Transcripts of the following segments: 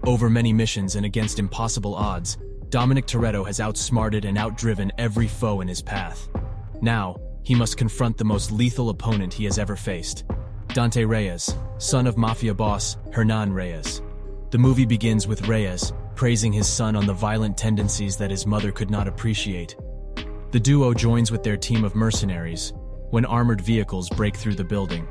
Over many missions and against impossible odds, Dominic Toretto has outsmarted and outdriven every foe in his path. Now, he must confront the most lethal opponent he has ever faced, Dante Reyes, son of mafia boss Hernan Reyes. The movie begins with Reyes praising his son on the violent tendencies that his mother could not appreciate. The duo joins with their team of mercenaries when armored vehicles break through the building.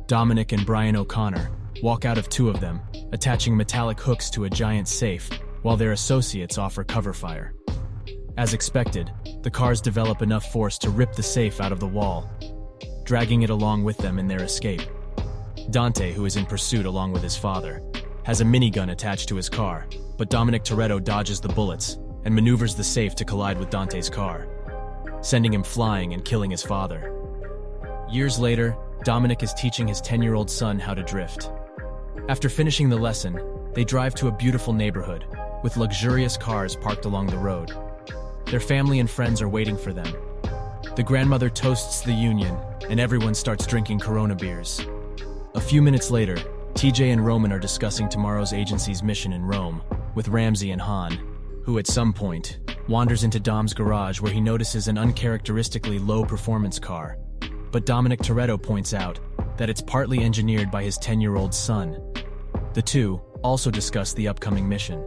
Dominic and Brian O'Connor walk out of two of them, attaching metallic hooks to a giant safe, while their associates offer cover fire. As expected, the cars develop enough force to rip the safe out of the wall, dragging it along with them in their escape. Dante, who is in pursuit along with his father, has a minigun attached to his car, but Dominic Toretto dodges the bullets and maneuvers the safe to collide with Dante's car, sending him flying and killing his father. Years later, Dominic is teaching his 10-year-old son how to drift. After finishing the lesson, they drive to a beautiful neighborhood with luxurious cars parked along the road. Their family and friends are waiting for them. The grandmother toasts the union, and everyone starts drinking Corona beers. A few minutes later, TJ and Roman are discussing tomorrow's agency's mission in Rome with Ramsey and Han, who at some point wanders into Dom's garage where he notices an uncharacteristically low-performance car. But Dominic Toretto points out that it's partly engineered by his 10-year-old son. The two also discuss the upcoming mission.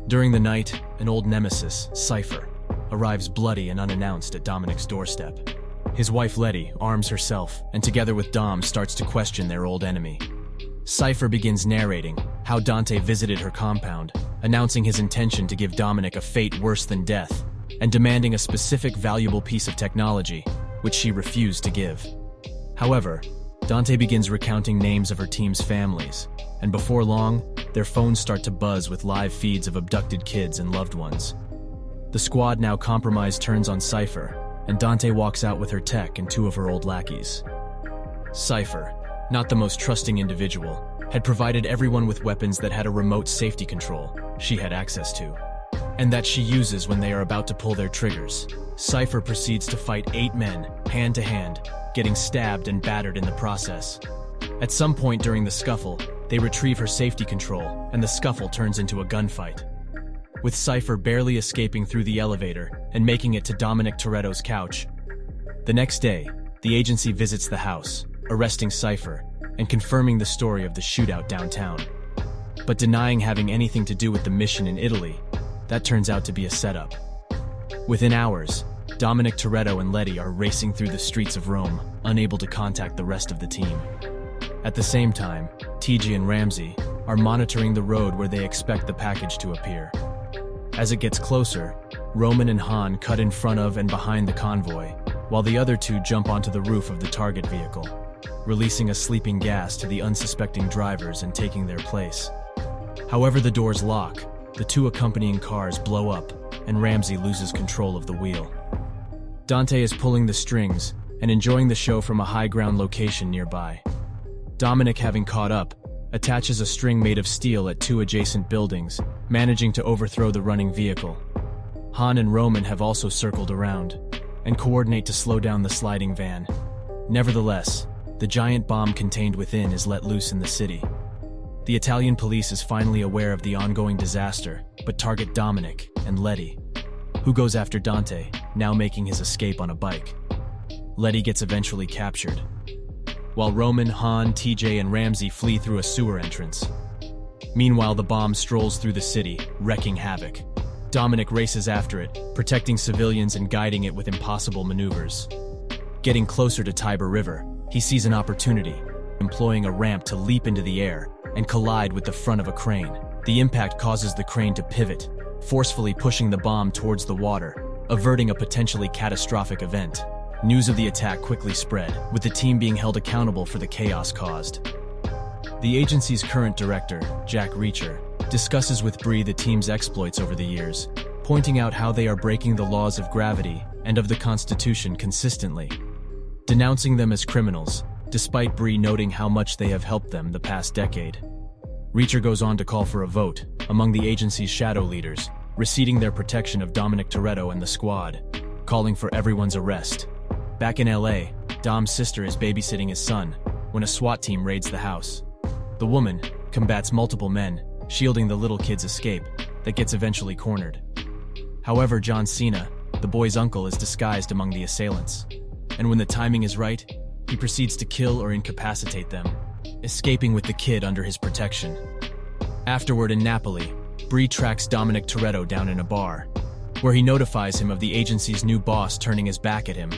During the night, an old nemesis, Cipher, arrives bloody and unannounced at Dominic's doorstep. His wife Letty arms herself and together with Dom starts to question their old enemy. Cipher begins narrating how Dante visited her compound, announcing his intention to give Dominic a fate worse than death, and demanding a specific valuable piece of technology, which she refused to give. However, Dante begins recounting names of her team's families, and before long, their phones start to buzz with live feeds of abducted kids and loved ones. The squad, now compromised, turns on Cipher, and Dante walks out with her tech and two of her old lackeys. Cipher, not the most trusting individual, had provided everyone with weapons that had a remote safety control she had access to, and that she uses when they are about to pull their triggers. Cipher proceeds to fight 8 men, hand to hand, getting stabbed and battered in the process. At some point during the scuffle, they retrieve her safety control, and the scuffle turns into a gunfight, with Cipher barely escaping through the elevator and making it to Dominic Toretto's couch. The next day, the agency visits the house, arresting Cipher and confirming the story of the shootout downtown, but denying having anything to do with the mission in Italy. That turns out to be a setup. Within hours, Dominic Toretto and Letty are racing through the streets of Rome, unable to contact the rest of the team. At the same time, TJ and Ramsey are monitoring the road where they expect the package to appear. As it gets closer, Roman and Han cut in front of and behind the convoy, while the other two jump onto the roof of the target vehicle, releasing a sleeping gas to the unsuspecting drivers and taking their place. However, the doors lock, the two accompanying cars blow up, and Ramsey loses control of the wheel. Dante is pulling the strings and enjoying the show from a high-ground location nearby. Dominic, having caught up, attaches a string made of steel at 2 adjacent buildings, managing to overthrow the running vehicle. Han and Roman have also circled around and coordinate to slow down the sliding van. Nevertheless, the giant bomb contained within is let loose in the city. The Italian police is finally aware of the ongoing disaster, but target Dominic and Letty, who goes after Dante, now making his escape on a bike. Letty gets eventually captured, while Roman, Han, TJ, and Ramsey flee through a sewer entrance. Meanwhile, the bomb strolls through the city, wreaking havoc. Dominic races after it, protecting civilians and guiding it with impossible maneuvers. Getting closer to Tiber River, he sees an opportunity, employing a ramp to leap into the air and collide with the front of a crane. The impact causes the crane to pivot, forcefully pushing the bomb towards the water, averting a potentially catastrophic event. News of the attack quickly spread, with the team being held accountable for the chaos caused. The agency's current director, Jack Reacher, discusses with Bree the team's exploits over the years, pointing out how they are breaking the laws of gravity and of the Constitution consistently, denouncing them as criminals, despite Bree noting how much they have helped them the past decade. Reacher goes on to call for a vote among the agency's shadow leaders, receding their protection of Dominic Toretto and the squad, calling for everyone's arrest. Back in LA, Dom's sister is babysitting his son when a SWAT team raids the house. The woman combats multiple men, shielding the little kid's escape, that gets eventually cornered. However, John Cena, the boy's uncle, is disguised among the assailants, and when the timing is right, he proceeds to kill or incapacitate them, escaping with the kid under his protection. Afterward in Napoli, Bree tracks Dominic Toretto down in a bar, where he notifies him of the agency's new boss turning his back at him,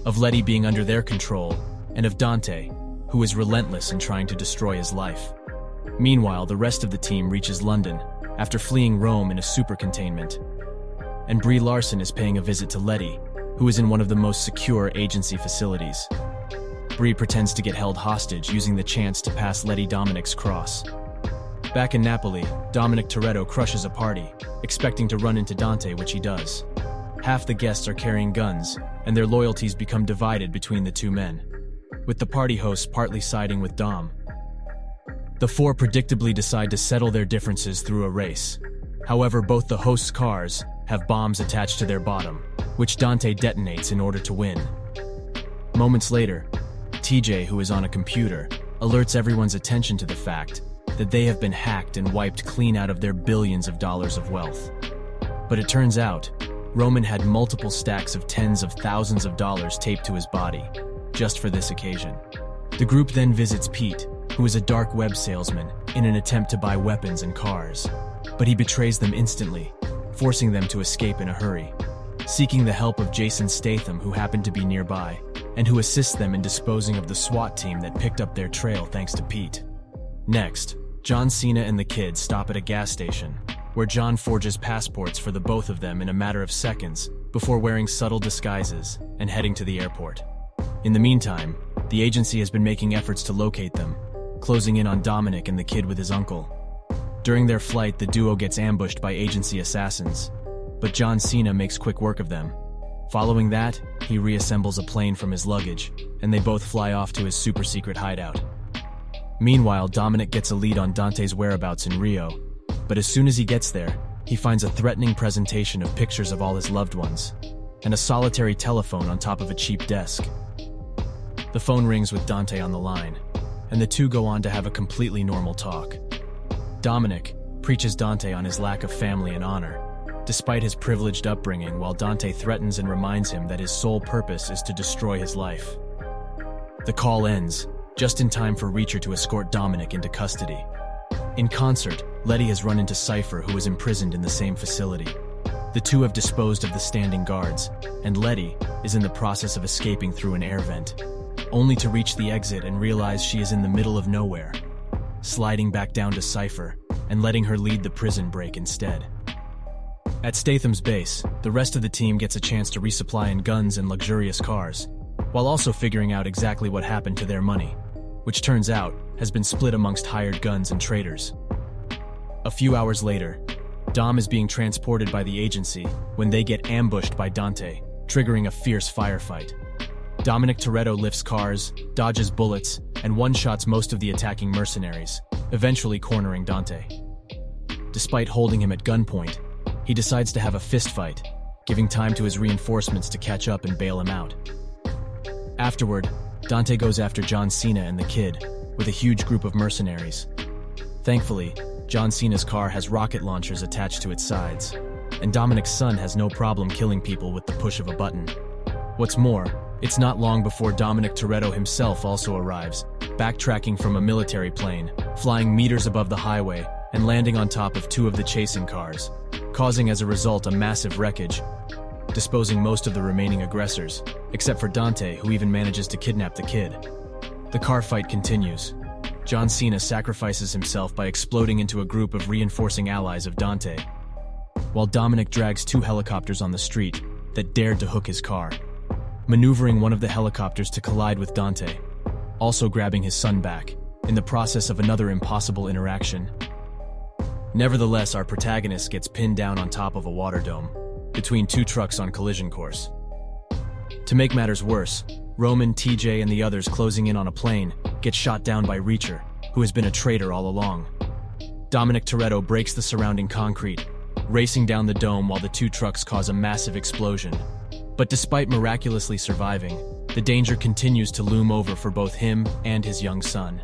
of Letty being under their control, and of Dante, who is relentless in trying to destroy his life. Meanwhile, the rest of the team reaches London after fleeing Rome in a super containment, and Brie Larson is paying a visit to Letty, who is in one of the most secure agency facilities. Brie pretends to get held hostage using the chance to pass Letty Dominic's cross. Back in Napoli, Dominic Toretto crushes a party, expecting to run into Dante, which he does. Half the guests are carrying guns, and their loyalties become divided between the two men, with the party hosts partly siding with Dom. The four predictably decide to settle their differences through a race. However, both the hosts' cars have bombs attached to their bottom, which Dante detonates in order to win. Moments later, TJ, who is on a computer, alerts everyone's attention to the fact that they have been hacked and wiped clean out of their billions of dollars of wealth. But it turns out, Roman had multiple stacks of tens of thousands of dollars taped to his body, just for this occasion. The group then visits Pete, who is a dark web salesman, in an attempt to buy weapons and cars. But he betrays them instantly, forcing them to escape in a hurry, seeking the help of Jason Statham, who happened to be nearby, and who assists them in disposing of the SWAT team that picked up their trail thanks to Pete. Next, John Cena and the kid stop at a gas station, where John forges passports for the both of them in a matter of seconds before wearing subtle disguises and heading to the airport. In the meantime, the agency has been making efforts to locate them, closing in on Dominic and the kid with his uncle. During their flight, the duo gets ambushed by agency assassins, but John Cena makes quick work of them. Following that, he reassembles a plane from his luggage, and they both fly off to his super-secret hideout. Meanwhile, Dominic gets a lead on Dante's whereabouts in Rio, but as soon as he gets there, he finds a threatening presentation of pictures of all his loved ones, and a solitary telephone on top of a cheap desk. The phone rings with Dante on the line, and the two go on to have a completely normal talk. Dominic preaches Dante on his lack of family and honor, despite his privileged upbringing, while Dante threatens and reminds him that his sole purpose is to destroy his life. The call ends, just in time for Reacher to escort Dominic into custody. In concert, Letty has run into Cipher, who is imprisoned in the same facility. The two have disposed of the standing guards, and Letty is in the process of escaping through an air vent, only to reach the exit and realize she is in the middle of nowhere, sliding back down to Cipher and letting her lead the prison break instead. At Statham's base, the rest of the team gets a chance to resupply in guns and luxurious cars, while also figuring out exactly what happened to their money, which turns out has been split amongst hired guns and traders. A few hours later, Dom is being transported by the agency when they get ambushed by Dante, triggering a fierce firefight. Dominic Toretto lifts cars, dodges bullets, and one-shots most of the attacking mercenaries, eventually cornering Dante. Despite holding him at gunpoint, he decides to have a fistfight, giving time to his reinforcements to catch up and bail him out. Afterward, Dante goes after John Cena and the kid, with a huge group of mercenaries. Thankfully, John Cena's car has rocket launchers attached to its sides, and Dominic's son has no problem killing people with the push of a button. What's more, it's not long before Dominic Toretto himself also arrives, backtracking from a military plane, flying meters above the highway, and landing on top of two of the chasing cars, causing as a result a massive wreckage, disposing most of the remaining aggressors, except for Dante, who even manages to kidnap the kid. The car fight continues. John Cena sacrifices himself by exploding into a group of reinforcing allies of Dante, while Dominic drags two helicopters on the street that dared to hook his car, maneuvering one of the helicopters to collide with Dante, also grabbing his son back, in the process of another impossible interaction. Nevertheless, our protagonist gets pinned down on top of a water dome, between two trucks on collision course. To make matters worse, Roman, TJ, and the others closing in on a plane get shot down by Reacher, who has been a traitor all along. Dominic Toretto breaks the surrounding concrete, racing down the dome while the two trucks cause a massive explosion. But despite miraculously surviving, the danger continues to loom over for both him and his young son.